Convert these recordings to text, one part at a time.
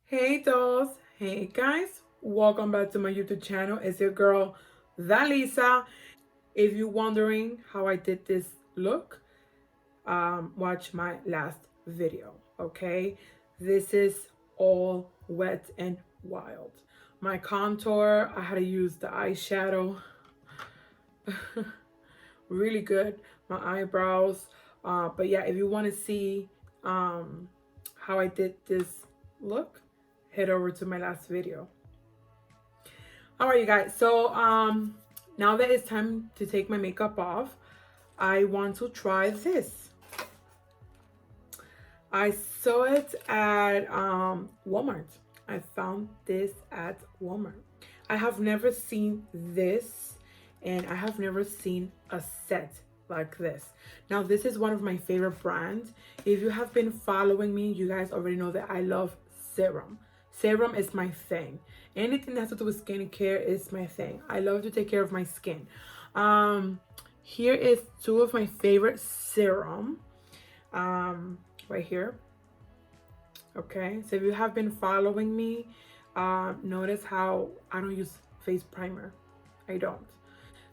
Hey dolls, hey guys, welcome back to my YouTube channel. It's your girl Daliza. If you're wondering how I did this look, watch my last video. Okay, this is all wet and wild. My contour, I had to use the eyeshadow. Really good. My eyebrows, but yeah, if you want to see how I did this look, head over to my last video. All right, you guys, so now that it's time to take my makeup off, I want to try this. I saw it at Walmart. I found this at Walmart. I have never seen this, and I have never seen a set like this. Now, this is one of my favorite brands. If you have been following me, you guys already know that I love serum. Serum is my thing. Anything that has to do with skincare is my thing. I love to take care of my skin. Here is two of my favorite serum. Right here. Okay, so if you have been following me, notice how I don't use face primer. I don't.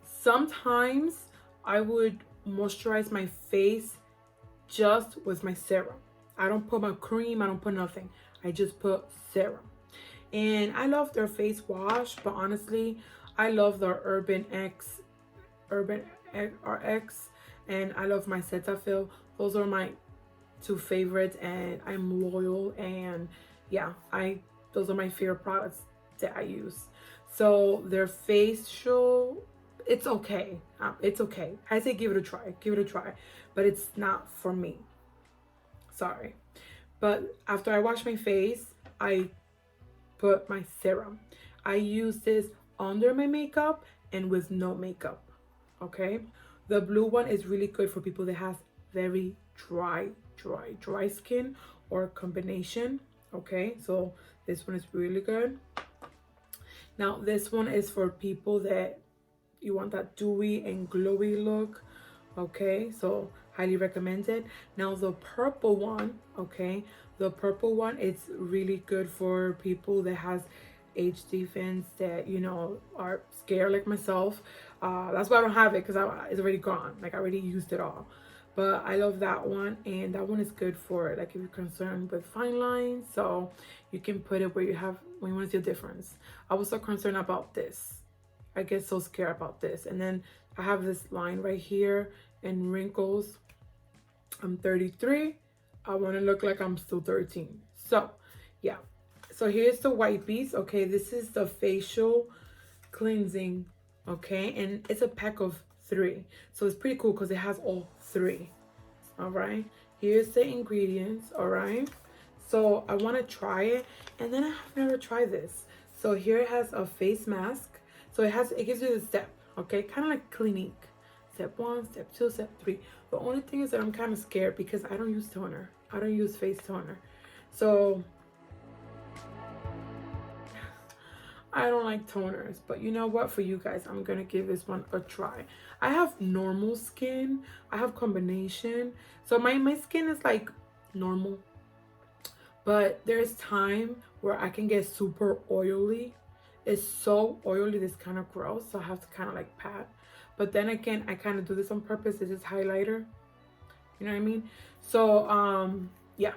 Sometimes I would moisturize my face just with my serum. I don't put my cream, I don't put nothing. I just put serum. And I love their face wash, but honestly, I love their Urban RX, and I love my Cetaphil. Those are my two favorites, and I'm loyal, and yeah, those are my favorite products that I use. So their facial, it's okay. It's okay. I say give it a try, but it's not for me. Sorry. But after I wash my face, I put my serum. I use this under my makeup and with no makeup. Okay, the blue one is really good for people that has very dry skin or combination. Okay, so this one is really good. Now this one is for people that you want that dewy and glowy look. Okay, so highly recommended. Now the purple one, okay, the purple one is really good for people that has age defense, that are scared like myself. That's why I don't have it, because it's already gone. Like, I already used it all. But I love that one, and that one is good for, like, if you're concerned with fine lines, so you can put it where you want to see a difference. I was so concerned about this. I get so scared about this. And then I have this line right here and wrinkles. I'm 33. I want to look like I'm still 13. So yeah, so here's the white piece. Okay, this is the facial cleansing. Okay, and it's a pack of 3, so it's pretty cool because it has all 3. All right, here's the ingredients. All right, so I want to try it, and then I have never tried this. So here it has a face mask. So it gives you the step. Okay, kind of like Clinique. Step 1, step 2, step 3. The only thing is that I'm kind of scared because I don't use toner. I don't use face toner. So I don't like toners, but you know what? For you guys, I'm gonna give this one a try. I have normal skin. I have combination. So my skin is like normal. But there's time where I can get super oily. It's so oily, this kind of gross. So I have to kind of like pat. But then again, I kind of do this on purpose. This is highlighter. You know what I mean? So, yeah.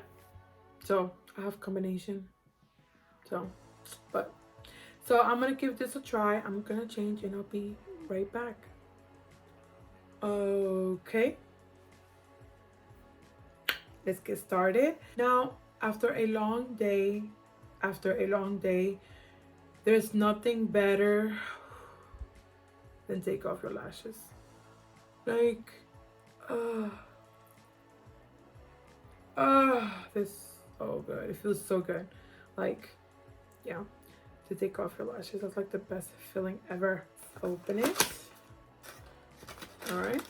So I have combination. So I'm going to give this a try. I'm going to change and I'll be right back. Okay. Let's get started. Now, after a long day, there's nothing better than take off your lashes. Like, this, oh good. It feels so good. Like, yeah, to take off your lashes. That's like the best feeling ever. Open it. All right.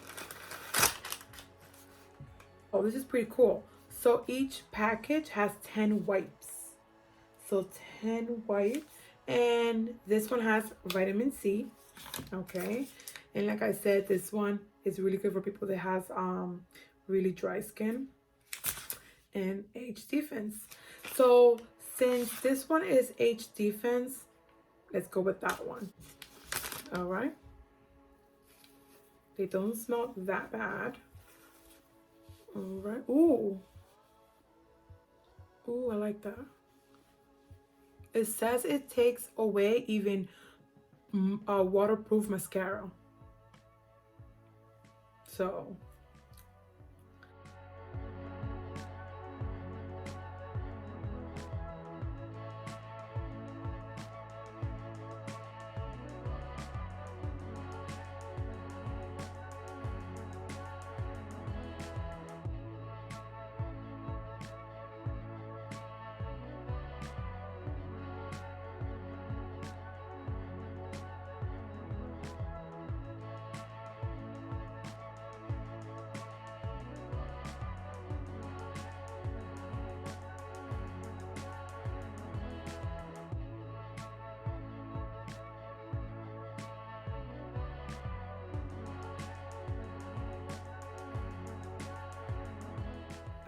Oh, this is pretty cool. So each package has 10 wipes. So 10 wipes. And this one has vitamin C. Okay. And like I said, this one is really good for people that has really dry skin and age defense. So Since this one is H Defense, let's go with that one. All right. They don't smell that bad. All right. Ooh. Ooh, I like that. It says it takes away even a waterproof mascara. So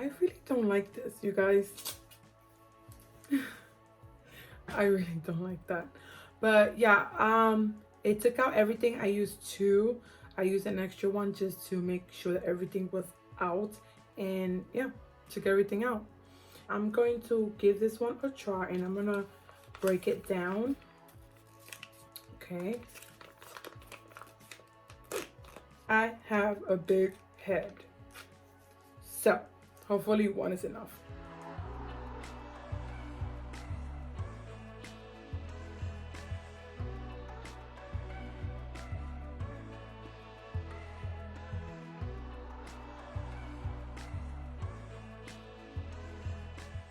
I really don't like this, you guys. I really don't like that. But yeah, it took out everything. I used two. I used an extra one just to make sure that everything was out. And yeah, took everything out. I'm going to give this one a try and I'm gonna break it down. Okay. I have a big head. So hopefully one is enough.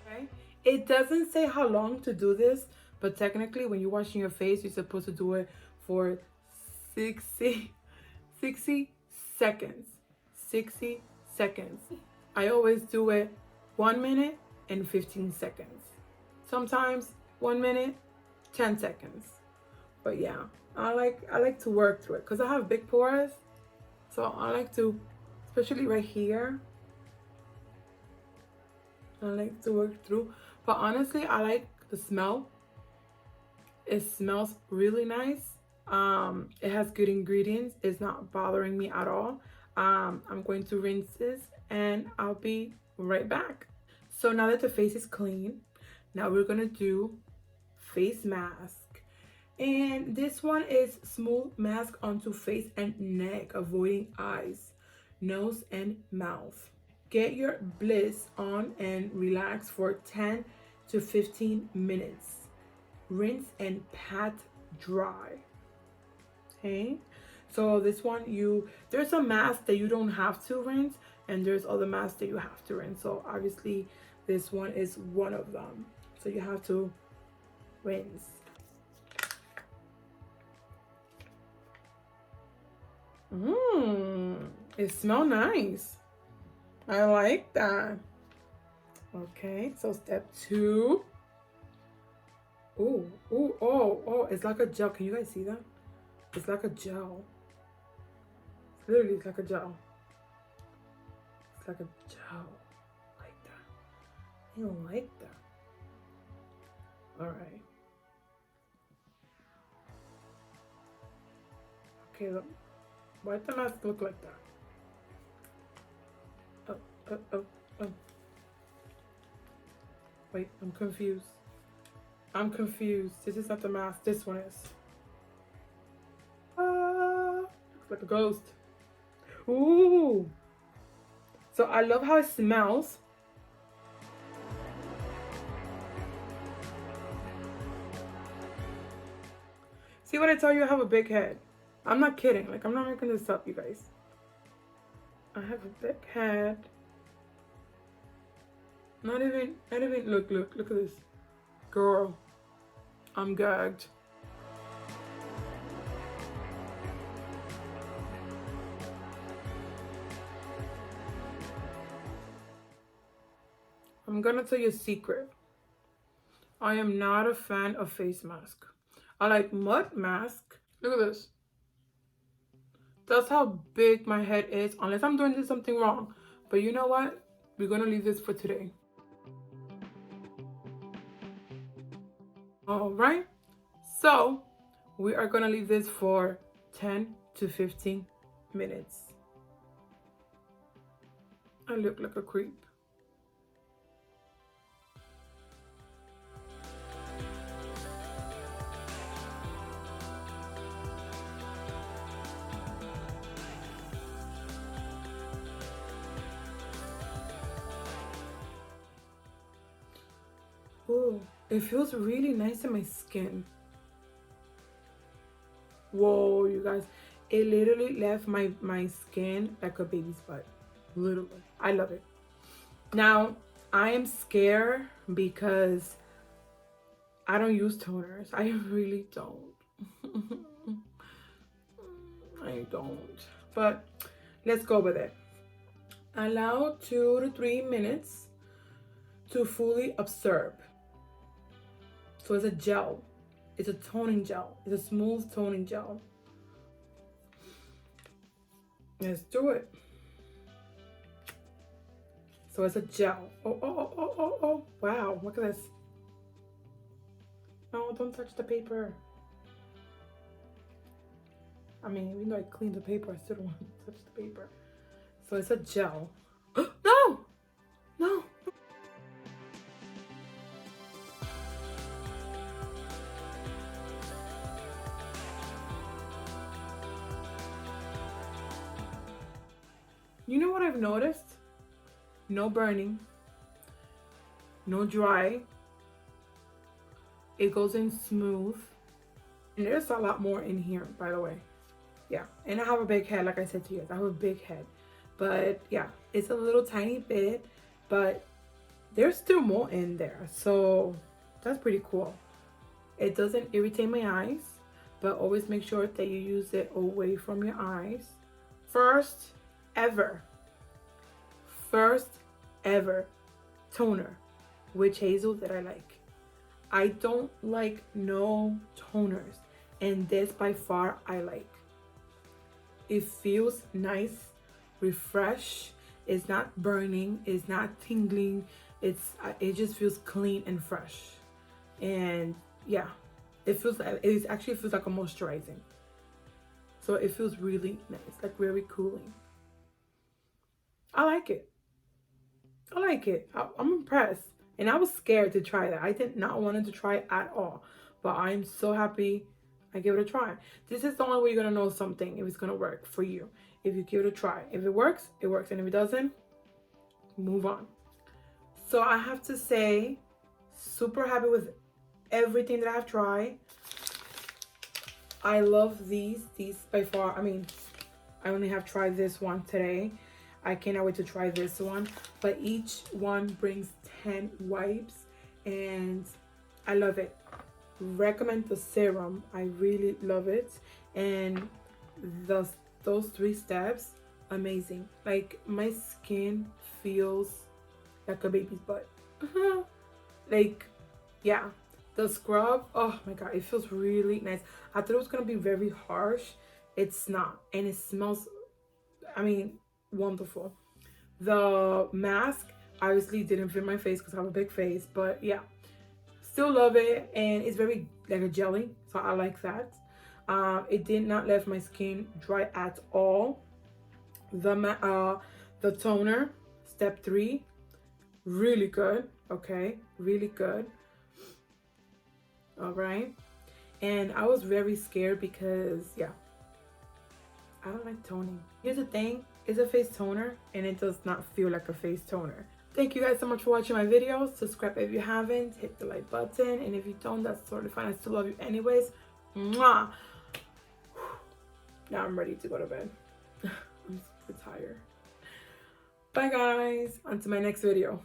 Okay. It doesn't say how long to do this, but technically when you're washing your face, you're supposed to do it for 60 seconds. 60 seconds. I always do it 1 minute and 15 seconds. Sometimes 1 minute, 10 seconds. But yeah, I like to work through it because I have big pores. So I like to, especially right here, I like to work through. But honestly, I like the smell. It smells really nice. It has good ingredients. It's not bothering me at all. I'm going to rinse this and I'll be right back. So now that the face is clean, now we're gonna do face mask. And this one is smooth mask onto face and neck, avoiding eyes, nose, and mouth. Get your bliss on and relax for 10 to 15 minutes. Rinse and pat dry. Okay, so this one, there's a mask that you don't have to rinse and there's other masks that you have to rinse. So obviously this one is one of them, so you have to rinse. It smells nice. I like that. Okay, so step 2. Oh, it's like a gel. Can you guys see that? It's like a gel. Literally, it's like a gel. It's like a gel. Like that. I don't like that. Alright. Okay, look. Why the mask look like that? Oh. Wait, I'm confused. I'm confused. This is not the mask. This one is. Looks like a ghost. Ooh. So I love how it smells. See what I tell you? I have a big head. I'm not kidding. Like, I'm not making this up, you guys. I have a big head. Not even, look at this. Girl, I'm gagged. I'm gonna tell you a secret. I am not a fan of face mask. I like mud mask. Look at this. That's how big my head is, unless I'm doing something wrong. But you know what? We're gonna leave this for today. All right, so we are gonna leave this for 10 to 15 minutes. I look like a creep. Oh, it feels really nice in my skin. Whoa, you guys. It literally left my skin like a baby's butt. Literally. I love it. Now, I am scared because I don't use toners. I really don't. I don't. But let's go with it. Allow 2 to 3 minutes to fully absorb. So it's a gel. It's a toning gel. It's a smooth toning gel. Let's do it. So it's a gel. Oh. Wow, look at this. No, don't touch the paper. I mean, even though I cleaned the paper, I still don't want to touch the paper. So it's a gel. No! No! You know what I've noticed? No burning, no dry. It goes in smooth. And there's a lot more in here, by the way. Yeah, and I have a big head, like I said to you guys. I have a big head. But yeah, it's a little tiny bit, but there's still more in there. So that's pretty cool. It doesn't irritate my eyes, but always make sure that you use it away from your eyes. First ever toner, witch hazel, that I like. I don't like no toners, and this by far I like. It feels nice, refresh. It's not burning, it's not tingling. It just feels clean and fresh. And yeah, it actually feels like a moisturizing. So it feels really nice, like very cooling. I like it. I'm impressed. And I was scared to try that. I did not want to try it at all. But I'm so happy I gave it a try. This is the only way you're going to know something, if it's going to work for you. If you give it a try. If it works, it works. And if it doesn't, move on. So I have to say, super happy with everything that I've tried. I love these. These by far, I mean, I only have tried this one today. I cannot wait to try this one. But each one brings 10 wipes and I love it. Recommend the serum. I really love it. And those 3 steps, amazing. Like my skin feels like a baby's butt. Like, yeah. The scrub, oh my god, it feels really nice. I thought it was gonna be very harsh. It's not. And it smells, I mean, wonderful. The mask obviously didn't fit my face because I have a big face, but yeah, still love it. And it's very like a jelly, so I like that. It did not leave my skin dry at all. The toner, step 3, really good. Okay, really good. All right. And I was very scared because yeah, I don't like toning. Here's the thing, it's a face toner and it does not feel like a face toner. Thank you guys so much for watching my videos. Subscribe if you haven't, hit the like button, and if you don't, that's totally fine. I still love you anyways. Mwah. Now I'm ready to go to bed. I'm super tired. Bye guys, on to my next video.